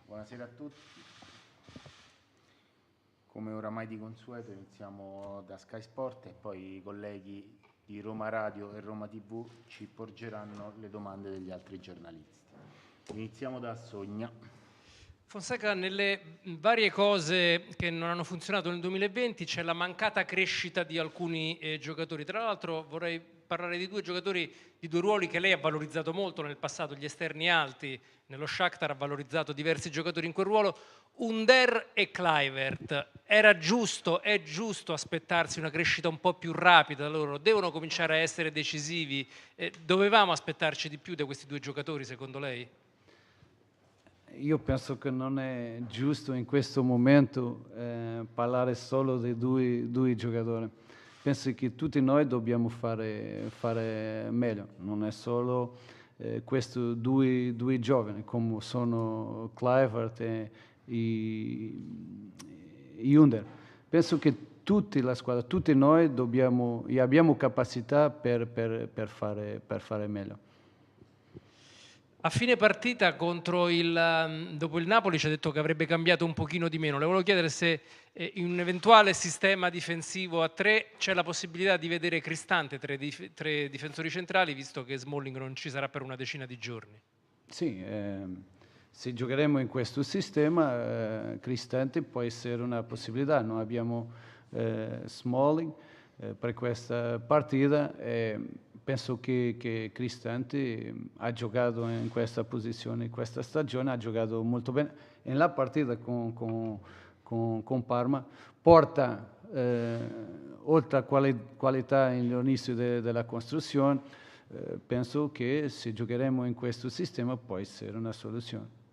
Buonasera a tutti. Come oramai di consueto iniziamo da Sky Sport e poi i colleghi di Roma Radio e Roma TV ci porgeranno le domande degli altri giornalisti. Iniziamo da Sogna. Fonseca, nelle varie cose che non hanno funzionato nel 2020 c'è la mancata crescita di alcuni giocatori. Tra l'altro vorrei parlare di due giocatori di due ruoli che lei ha valorizzato molto nel passato, gli esterni alti. Nello Shakhtar ha valorizzato diversi giocatori in quel ruolo, Under e Kluivert. Era giusto, è giusto aspettarsi una crescita un po' più rapida da loro? Devono cominciare a essere decisivi? Dovevamo aspettarci di più da questi due giocatori, secondo lei? Io penso che non è giusto in questo momento parlare solo dei due giocatori. Penso che tutti noi dobbiamo fare meglio, non è solo questi due giovani come sono Kluivert e Under. Penso che tutta la squadra, tutti noi abbiamo capacità per fare meglio. A fine partita dopo il Napoli ci ha detto che avrebbe cambiato un pochino di meno. Le volevo chiedere se in un eventuale sistema difensivo a 3 c'è la possibilità di vedere Cristante tre difensori centrali, visto che Smalling non ci sarà per una decina di giorni. Sì, se giocheremo in questo sistema, Cristante può essere una possibilità. Noi abbiamo Smalling per questa partita e penso che Cristante ha giocato in questa posizione questa stagione, ha giocato molto bene. Nella partita con Parma porta, oltre a qualità all'inizio della costruzione, penso che se giocheremo in questo sistema può essere una soluzione.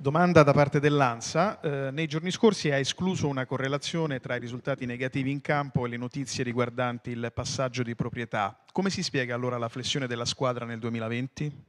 Domanda da parte dell'ANSA. Nei giorni scorsi ha escluso una correlazione tra i risultati negativi in campo e le notizie riguardanti il passaggio di proprietà. Come si spiega allora la flessione della squadra nel 2020?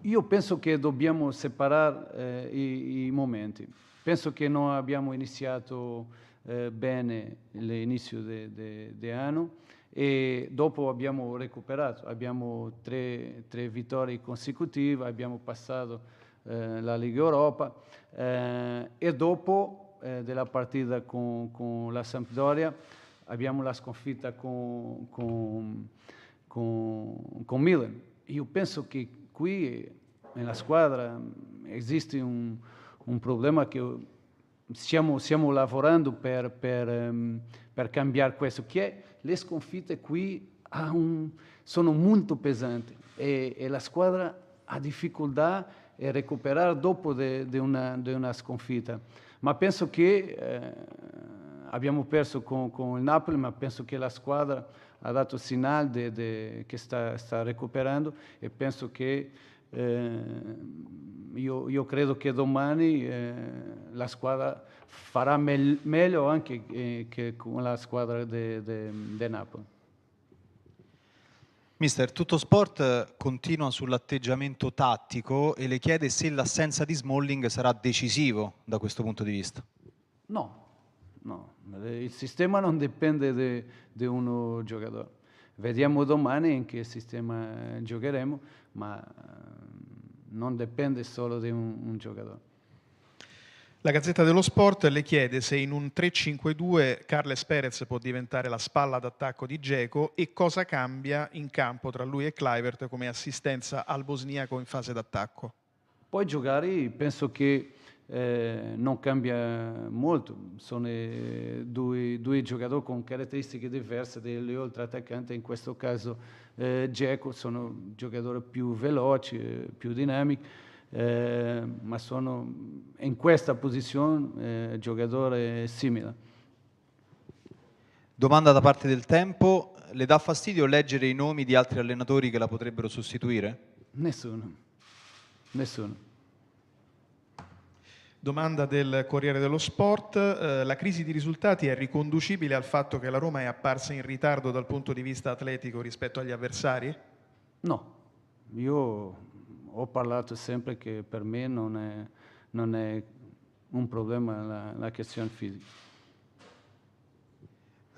Io penso che dobbiamo separare i momenti. Penso che noi abbiamo iniziato bene l'inizio dell'anno e dopo abbiamo recuperato, abbiamo tre vittorie consecutive, abbiamo passato la Lega Europa e dopo della partita con la Sampdoria abbiamo la sconfitta con Milan. Io penso che qui nella squadra esiste un problema che stiamo lavorando per cambiare questo, che le sconfitte qui sono molto pesanti e la squadra ha difficoltà a recuperare dopo di una sconfitta. Ma penso che abbiamo perso con il Napoli, ma penso che la squadra ha dato segnale che sta recuperando e penso che io credo che domani la squadra farà meglio anche che con la squadra di Napoli. Mister, Tuttosport continua sull'atteggiamento tattico e le chiede se l'assenza di Smalling sarà decisivo da questo punto di vista. No, il sistema non dipende da uno giocatore. Vediamo domani in che sistema giocheremo, ma non dipende solo da un giocatore. La Gazzetta dello Sport le chiede se in un 3-5-2 Carles Perez può diventare la spalla d'attacco di Dzeko e cosa cambia in campo tra lui e Kluivert come assistenza al bosniaco in fase d'attacco. Poi giocare penso che non cambia molto, sono due giocatori con caratteristiche diverse degli altri attaccanti, in questo caso Dzeko sono giocatori più veloci, più dinamici, ma sono in questa posizione giocatori simili. Domanda da parte del Tempo, le dà fastidio leggere i nomi di altri allenatori che la potrebbero sostituire? Nessuno. Domanda del Corriere dello Sport. La crisi di risultati è riconducibile al fatto che la Roma è apparsa in ritardo dal punto di vista atletico rispetto agli avversari? No, io ho parlato sempre che per me non è un problema la questione fisica.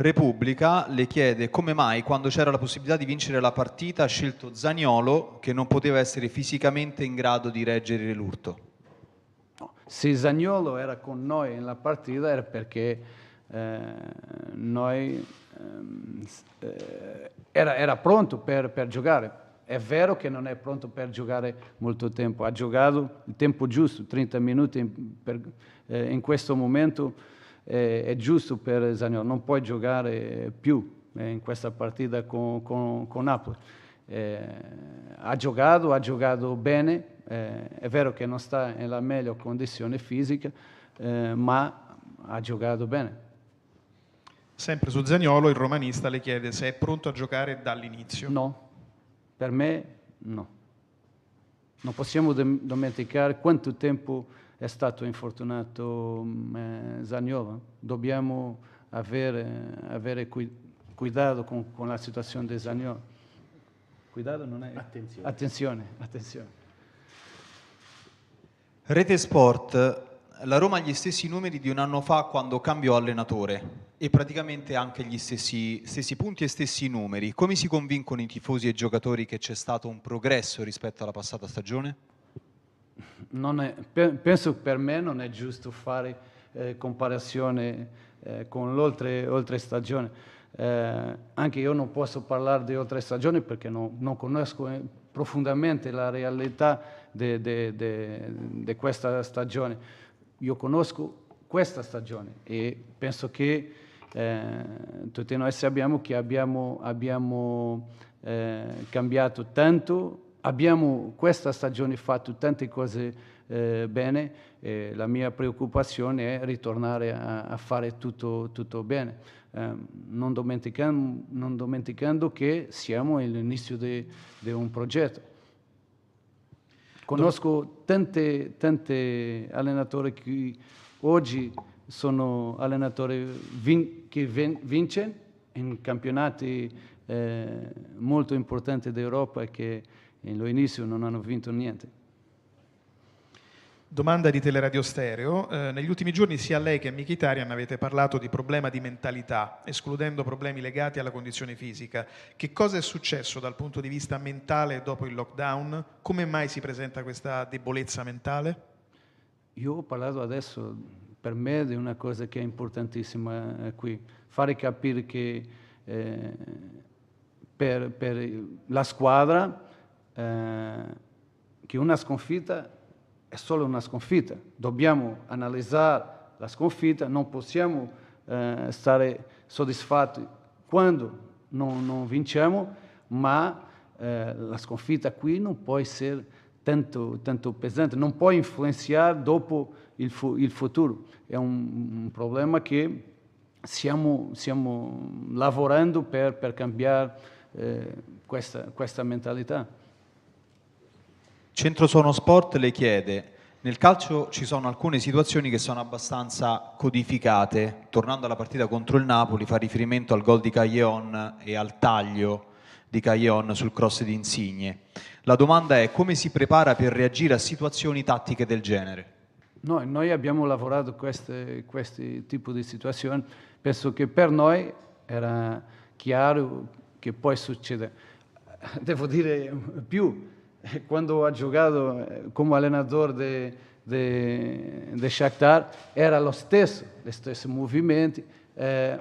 Repubblica le chiede come mai, quando c'era la possibilità di vincere la partita, ha scelto Zaniolo, che non poteva essere fisicamente in grado di reggere l'urto. Se Zaniolo era con noi nella partita era perché era pronto per giocare. È vero che non è pronto per giocare molto tempo, ha giocato il tempo giusto, 30 minuti in questo momento è giusto per Zaniolo, non puoi giocare più in questa partita con Napoli. Ha giocato bene, è vero che non sta nella meglio condizione fisica, ma ha giocato bene. Sempre su Zaniolo, il romanista le chiede se è pronto a giocare dall'inizio. No, per me no. Non possiamo dimenticare quanto tempo è stato infortunato Zaniolo. Dobbiamo avere cuidado con la situazione di Zaniolo. Cuidado non è... Attenzione. Rete Sport, la Roma ha gli stessi numeri di un anno fa quando cambiò allenatore e praticamente anche gli stessi punti e stessi numeri. Come si convincono i tifosi e i giocatori che c'è stato un progresso rispetto alla passata stagione? Penso per me non è giusto fare comparazione con l'oltre stagione. Anche io non posso parlare di oltre stagione perché non conosco profondamente la realtà di questa stagione. Io conosco questa stagione e penso che tutti noi sappiamo che abbiamo cambiato tanto. Abbiamo questa stagione fatto tante cose bene e la mia preoccupazione è ritornare a fare tutto bene, non dimenticando che siamo all'inizio di un progetto. Conosco tanti allenatori che oggi sono allenatori che vincono in campionati molto importanti d'Europa e che all'inizio non hanno vinto niente. Domanda di Teleradio Stereo. Negli ultimi giorni sia lei che Mkhitaryan avete parlato di problema di mentalità, escludendo problemi legati alla condizione fisica. Che cosa è successo dal punto di vista mentale dopo il lockdown? Come mai si presenta questa debolezza mentale? Io ho parlato adesso, per me, di una cosa che è importantissima qui. Fare capire che per la squadra che una sconfitta è solo una sconfitta. Dobbiamo analizzare la sconfitta, non possiamo stare soddisfatti quando non vinciamo, ma la sconfitta qui non può essere tanto pesante, non può influenzare dopo il futuro. È un problema che stiamo lavorando per cambiare questa mentalità. Centro Sono Sport le chiede, nel calcio ci sono alcune situazioni che sono abbastanza codificate. Tornando alla partita contro il Napoli, fa riferimento al gol di Callejon e al taglio di Callejon sul cross di Insigne. La domanda è come si prepara per reagire a situazioni tattiche del genere? Noi abbiamo lavorato questi tipi di situazioni. Penso che per noi era chiaro che poi succede. Devo dire più. Quando ho giocato come allenatore di Shakhtar era gli stessi movimenti,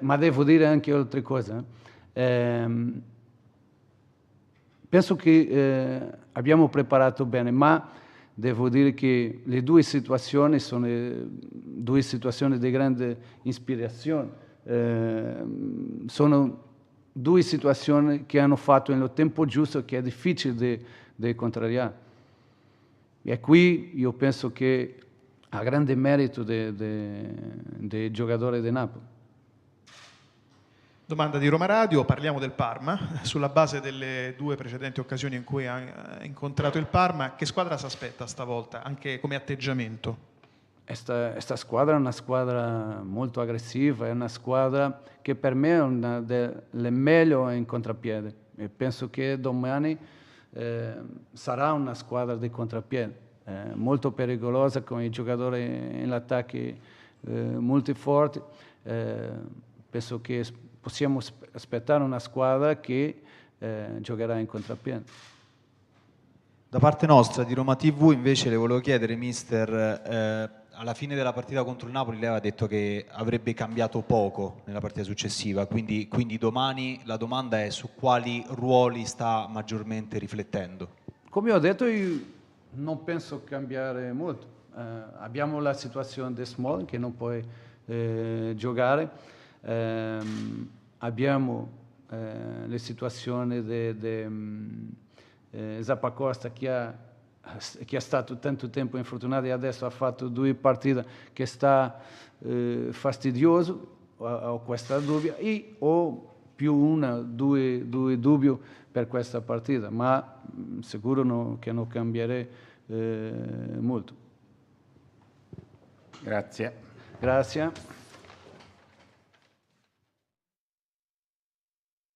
ma devo dire anche altre cose. Penso che abbiamo preparato bene, ma devo dire che le due situazioni sono due situazioni di grande ispirazione. Sono due situazioni che hanno fatto nel tempo giusto, che è difficile di contrariare. E qui io penso che ha grande merito dei giocatori di Napoli. Domanda di Roma Radio, parliamo del Parma. Sulla base delle due precedenti occasioni in cui ha incontrato il Parma, che squadra si aspetta stavolta, anche come atteggiamento? Questa squadra è una squadra molto aggressiva, è una squadra che per me è una delle meglio in contropiede. E penso che domani sarà una squadra di contropiede, molto pericolosa, con i giocatori in attacco molto forti. Penso che possiamo aspettare una squadra che giocherà in contropiede. Da parte nostra di Roma TV invece le volevo chiedere, mister, alla fine della partita contro il Napoli lei aveva detto che avrebbe cambiato poco nella partita successiva, quindi domani la domanda è su quali ruoli sta maggiormente riflettendo. Come ho detto, io non penso cambiare molto. Abbiamo la situazione di Smalling che non può giocare, abbiamo le situazioni di Zappacosta che è stato tanto tempo infortunato e adesso ha fatto 2 partite che sta fastidioso, ho questa dubbia, e ho più 2 dubbi per questa partita, ma sicuro che non cambierei molto. Grazie. Grazie.